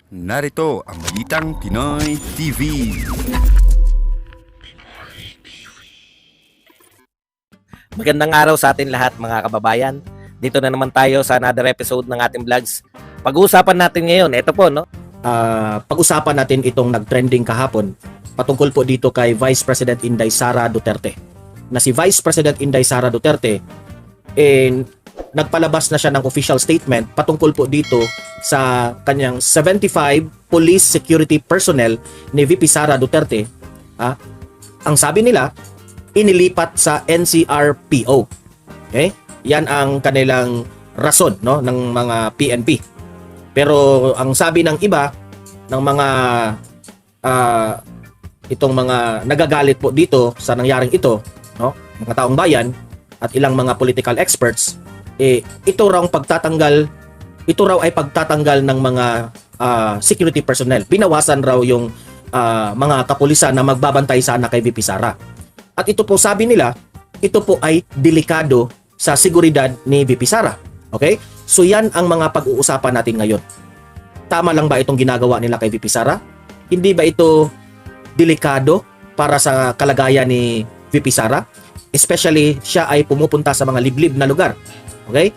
Narito ang Balitang Pinoy TV. Magandang araw sa atin lahat mga kababayan. Dito na naman tayo sa another episode ng ating vlogs. Pag-uusapan natin ngayon, ito po no. Pag-usapan natin itong nag-trending kahapon patungkol po dito kay Vice President Inday Sara Duterte. Na si Vice President Inday Sara Duterte nagpalabas na siya ng official statement patungkol po dito sa kanyang 75 police security personnel ni VP Sara Duterte. Ang sabi nila, inilipat sa NCRPO. Okay? Yan ang kanilang rason no ng mga PNP. Pero ang sabi ng iba ng mga itong mga nagagalit po dito sa nangyaring ito, no, mga taong bayan at ilang mga political experts, ito raw ay pagtatanggal ng mga security personnel. Binawasan raw yung mga kapulisan na magbabantay sana kay VP Sara. At ito po sabi nila, ito po ay delikado sa seguridad ni VP Sara. Okay? So yan ang mga pag-uusapan natin ngayon. Tama lang ba itong ginagawa nila kay VP Sara? Hindi ba ito delikado para sa kalagayan ni VP Sara? Especially siya ay pumupunta sa mga liblib na lugar. Okay?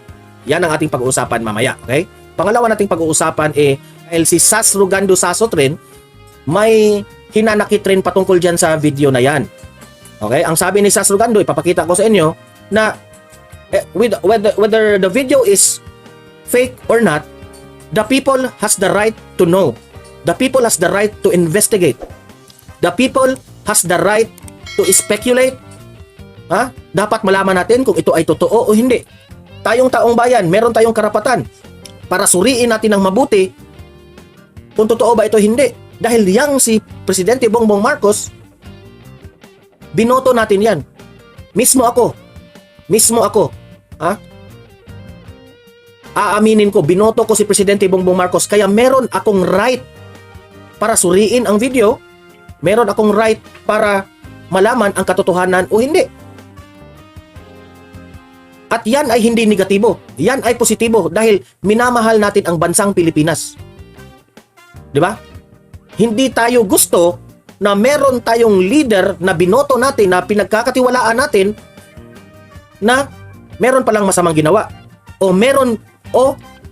Yan ang ating pag-uusapan mamaya. Okay? Pangalawa nating pag-uusapan dahil si Sas Rugando Sasot rin, may hinanakit rin patungkol dyan sa video na yan. Okay? Ang sabi ni Sas Rugando, ipapakita ko sa inyo na whether the video is fake or not, the people has the right to know. The people has the right to investigate. The people has the right to speculate. Dapat malaman natin kung ito ay totoo o hindi. Tayong taong bayan, meron tayong karapatan para suriin natin ng mabuti kung totoo ba ito o hindi. Dahil yang si Presidente Bongbong Marcos, binoto natin yan. Mismo ako. Aaminin ko, binoto ko si Presidente Bongbong Marcos, kaya meron akong right para suriin ang video, meron akong right para malaman ang katotohanan o hindi. At yan ay hindi negatibo, yan ay positibo dahil minamahal natin ang bansang Pilipinas. Di ba? Hindi tayo gusto na meron tayong leader na binoto natin, na pinagkakatiwalaan natin, na meron palang masamang ginawa o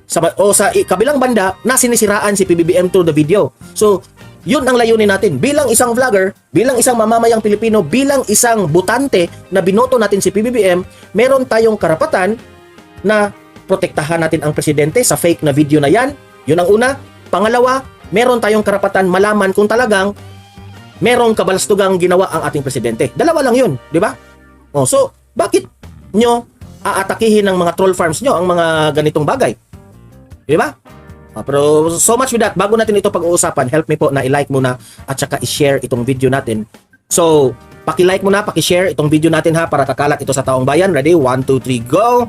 sa kabilang banda na sinisiraan si PBBM through the video. So, yun ang layunin natin. Bilang isang vlogger, bilang isang mamamayang Pilipino, bilang isang butante na binoto natin si PBBM, meron tayong karapatan na protektahan natin ang presidente sa fake na video na yan. Yun ang una. Pangalawa, meron tayong karapatan malaman kung talagang merong kabalastugang ginawa ang ating presidente. Dalawa lang yun, di ba? So, bakit nyo aatakihin ng mga troll farms nyo ang mga ganitong bagay? Di ba? Pero so much with that, bago natin ito pag-uusapan, help me po na i-like muna at saka i-share itong video natin. So, paki-like muna, paki-share itong video natin para kakalat ito sa taong bayan. Ready? 1, 2, 3, go!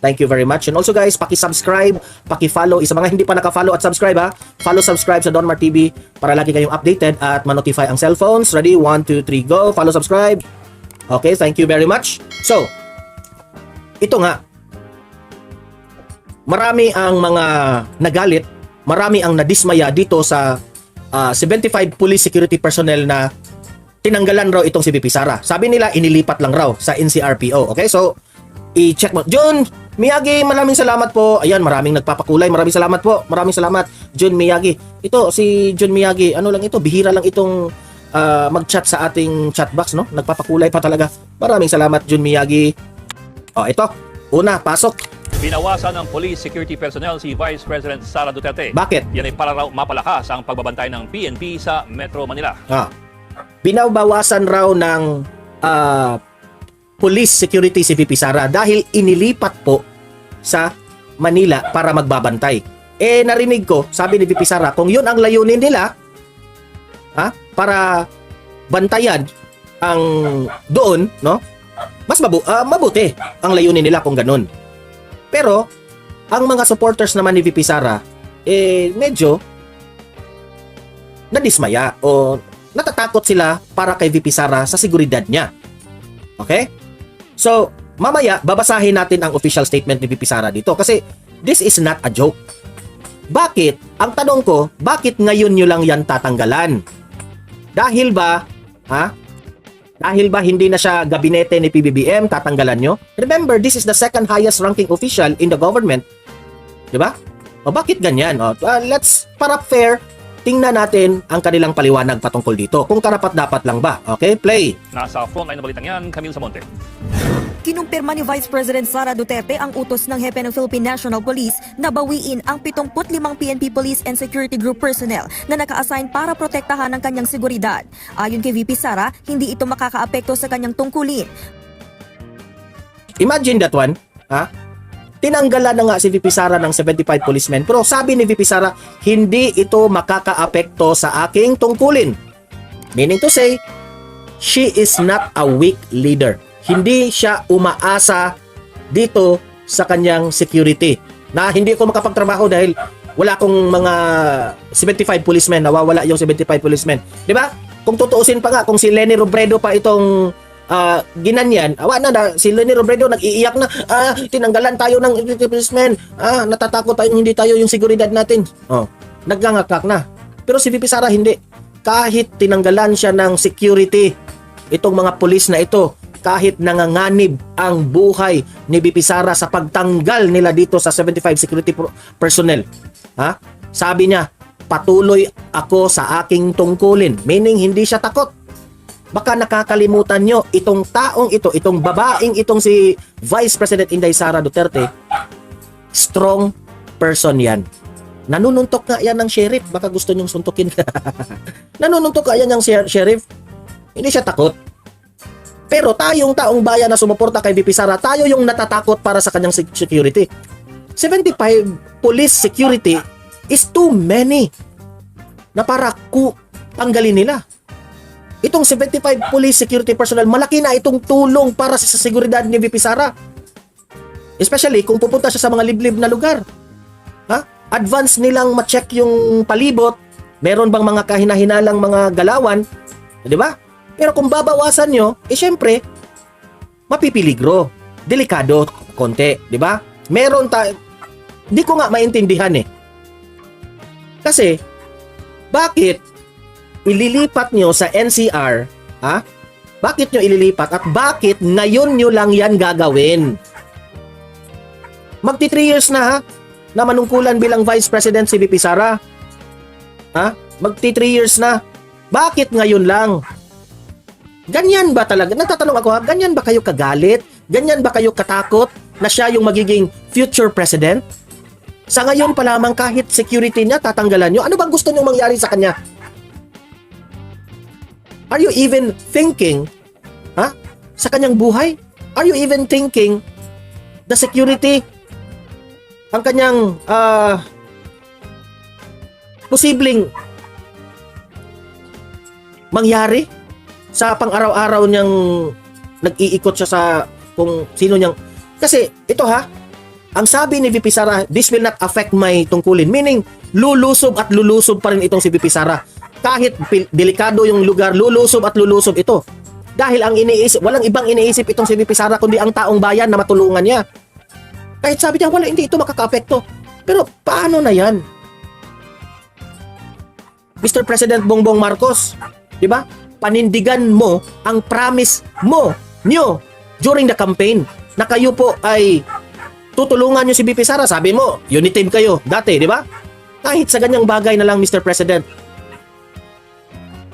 Thank you very much. And also guys, paki-subscribe, paki-follow. Isa mga hindi pa naka-follow at subscribe follow-subscribe sa Don Mar TV para lagi kayong updated at ma-notify ang cellphones. Ready? 1, 2, 3, go! Follow-subscribe. Okay, thank you very much. So, ito nga, marami ang mga nagalit, marami ang nadismaya dito sa 75 police security personnel na tinanggalan raw itong si VP Sara. Sabi nila, inilipat lang raw sa NCRPO. Okay, so, i-check mo. Jun Miyagi, maraming salamat po. Ayan, maraming nagpapakulay. Maraming salamat po. Maraming salamat, Jun Miyagi. Ito, si Jun Miyagi, ano lang ito, bihira lang itong mag-chat sa ating chat box, no? Nagpapakulay pa talaga. Maraming salamat, Jun Miyagi. Ito, una, pasok. Binawasan ng police security personnel si Vice President Sara Duterte. Bakit? Yan ay para raw mapalakas ang pagbabantay ng PNP sa Metro Manila. Binabawasan raw ng police security si VP Sara dahil inilipat po sa Manila para magbabantay. Narinig ko, sabi ni VP Sara, kung yun ang layunin nila, para bantayan ang doon, no? Mas mabuti ang layunin nila kung ganun. Pero, ang mga supporters naman ni VP Sara, medyo nadismaya o natatakot sila para kay VP Sara sa seguridad niya. Okay? So, mamaya, babasahin natin ang official statement ni VP Sara dito kasi this is not a joke. Bakit? Ang tanong ko, bakit ngayon nyo lang yan tatanggalan? Dahil ba, Dahil ba hindi na siya gabinete ni PBBM, tatanggalan nyo? Remember, this is the second highest ranking official in the government. Diba? O bakit ganyan? Let's, para fair, tingnan natin ang kanilang paliwanag patungkol dito. Kung karapat-dapat lang ba. Okay, play. Nasa frontline na balitang yan, Camille Samonte. Kinumpirma ni Vice President Sara Duterte ang utos ng Hepe ng Philippine National Police na bawiin ang 75 PNP Police and Security Group personnel na naka-assign para protektahan ang kanyang seguridad. Ayon kay VP Sara, hindi ito makakaapekto sa kanyang tungkulin. Imagine that one. Tinanggalan na nga si VP Sara ng 75 policemen. Pero sabi ni VP Sara, hindi ito makakaapekto sa aking tungkulin. Meaning to say, she is not a weak leader. Hindi siya umaasa dito sa kanyang security. Na hindi ako makapagtrabaho dahil wala akong mga 75 policemen, nawawala yung 75 policemen. Di ba? Kung tutuusin pa nga, kung si Leni Robredo pa itong ginanyan, si Leni Robredo nag-iiyak na, tinanggalan tayo ng policemen, natatakot tayo, hindi tayo yung seguridad natin. Nagngangakak na. Pero si VP Sara hindi. Kahit tinanggalan siya ng security, itong mga pulis na ito, kahit nanganganib ang buhay ni VP Sara sa pagtanggal nila dito sa 75 security personnel. Sabi niya, patuloy ako sa aking tungkulin. Meaning, hindi siya takot. Baka nakakalimutan nyo, itong taong ito, itong babaeng itong si Vice President Inday Sara Duterte, strong person yan. Nanununtok nga yan ng sheriff. Baka gusto nyong suntukin. Nanununtok nga yan ng sheriff. Hindi siya takot. Pero tayong taong bayan na sumuporta kay VP Sara, tayo yung natatakot para sa kanyang security. 75 police security is too many na para tanggalin nila. Itong 75 police security personnel, malaki na itong tulong para sa seguridad ni VP Sara. Especially kung pupunta siya sa mga liblib na lugar. Advance nilang ma-check yung palibot, meron bang mga kahinahinalang mga galawan, di ba? Pero kung babawasan nyo, syempre, mapipiligro. Delikado, konti, di ba? Meron di ko nga maintindihan Kasi, bakit ililipat nyo sa NCR, Bakit nyo ililipat at bakit ngayon nyo lang yan gagawin? Magti 3 years na na manungkulan bilang Vice President si VP Sara. Magti 3 years na. Bakit ngayon lang? Ganyan ba talaga? Nagtatanong ako ganyan ba kayo kagalit? Ganyan ba kayo katakot na siya yung magiging future president? Sa ngayon pa lamang kahit security niya tatanggalan nyo. Ano bang gusto nyo mangyari sa kanya? Are you even thinking sa kanyang buhay? Are you even thinking the security ang kanyang posibleng mangyari sa pang-araw-araw niyang nag-iikot siya sa kung sino niyang... Kasi ito ang sabi ni VP Sara, this will not affect my tungkulin. Meaning, lulusob at lulusob pa rin itong si VP Sara. Kahit delikado yung lugar, lulusob at lulusob ito. Dahil ang iniisip, walang ibang iniisip itong si VP Sara kundi ang taong bayan na matulungan niya. Kahit sabi niya, hindi ito makaka-apekto. Pero paano na yan? Mr. President Bongbong Marcos, di ba? Panindigan mo ang promise nyo during the campaign na kayo po ay tutulungan nyo si VP Sara. Sabi mo, unit team kayo dati, di ba? Kahit sa ganyang bagay na lang, Mr. President.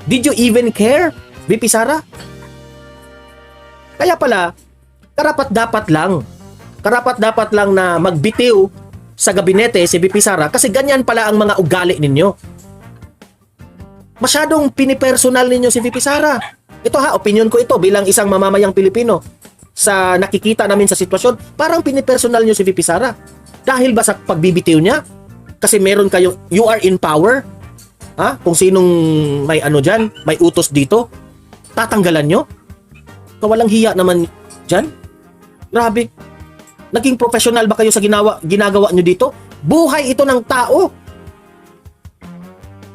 Did you even care, VP Sara? Kaya pala, karapat-dapat lang na magbitiw sa gabinete si VP Sara kasi ganyan pala ang mga ugali ninyo. Masyadong pinipersonal ninyo si VP Sara. Ito opinion ko ito bilang isang mamamayang Pilipino. Sa nakikita namin sa sitwasyon, parang pinipersonal nyo si VP Sara. Dahil ba sa pagbibitiw niya? Kasi meron kayo, you are in power. Kung sinong may dyan, may utos dito, tatanggalan nyo? Kawalang hiya naman dyan? Grabe. Naging professional ba kayo sa ginagawa nyo dito? Buhay ito ng tao.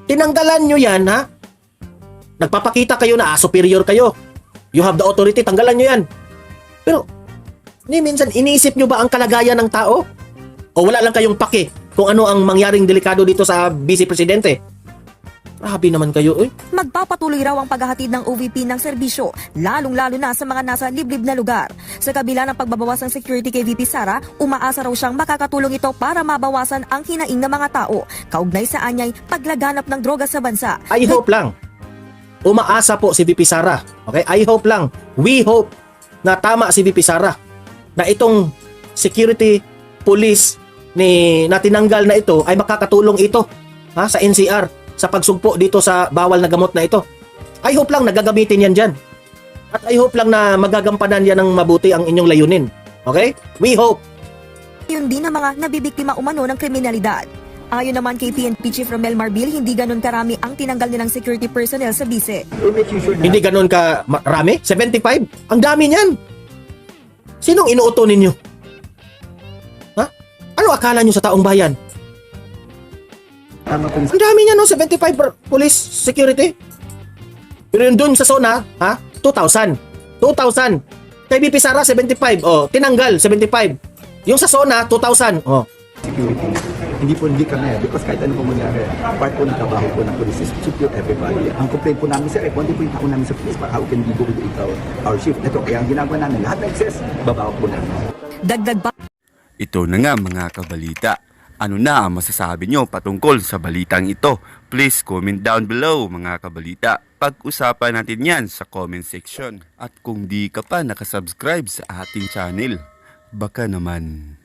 Tinanggalan nyo yan, Nagpapakita kayo na superior kayo. You have the authority, tanggalan nyo yan. Pero, minsan iniisip nyo ba ang kalagayan ng tao? O wala lang kayong pake kung ano ang mangyaring delikado dito sa Vice Presidente. Grabe naman kayo, eh. Magpapatuloy raw ang paghahatid ng OVP ng serbisyo, lalong-lalo na sa mga nasa liblib na lugar. Sa kabila ng pagbabawas ng security kay VP Sara, umaasa raw siyang makakatulong ito para mabawasan ang hinaing ng mga tao. Kaugnay sa anyay, paglaganap ng droga sa bansa. I hope lang. Umaasa po si VP Sara. Okay? I hope lang. We hope na tama si VP Sara. Na itong security police na tinanggal na ito ay makakatulong ito sa NCR sa pagsugpo dito sa bawal na gamot na ito. I hope lang nagagamitin yan dyan. At I hope lang na magagampanan yan ng mabuti ang inyong layunin. Okay? We hope. Yun din ang mga nabibiktima umano ng kriminalidad. Ayon naman kay PNP Chief Romel Marbil, hindi ganun karami ang tinanggal nilang security personnel sa bise. Hindi ganun ka marami? 75? Ang dami niyan. Sinong inuuto ninyo? Ha? Ano akala nyo sa taong bayan? Ang dami niya, no? 75 police security. Pero yun dun sa zona, 2,000. 2,000. Kay BP Sara, 75. Tinanggal, 75. Yung sa zona, 2,000. Security. Hindi kami, because kahit ano po mangyari, part po ng trabaho po ng police is to secure everybody. Ang complaint po namin, sir, kundi po yung tako namin sa police, how can we go with our shift? Ito, kaya ang ginagawa namin, lahat ng excess, babawa po namin. Dagdag pa Ito na nga mga kabalita. Ano na ang masasabi nyo patungkol sa balitang ito? Please comment down below mga kabalita. Pag-usapan natin yan sa comment section. At kung di ka pa nakasubscribe sa ating channel, baka naman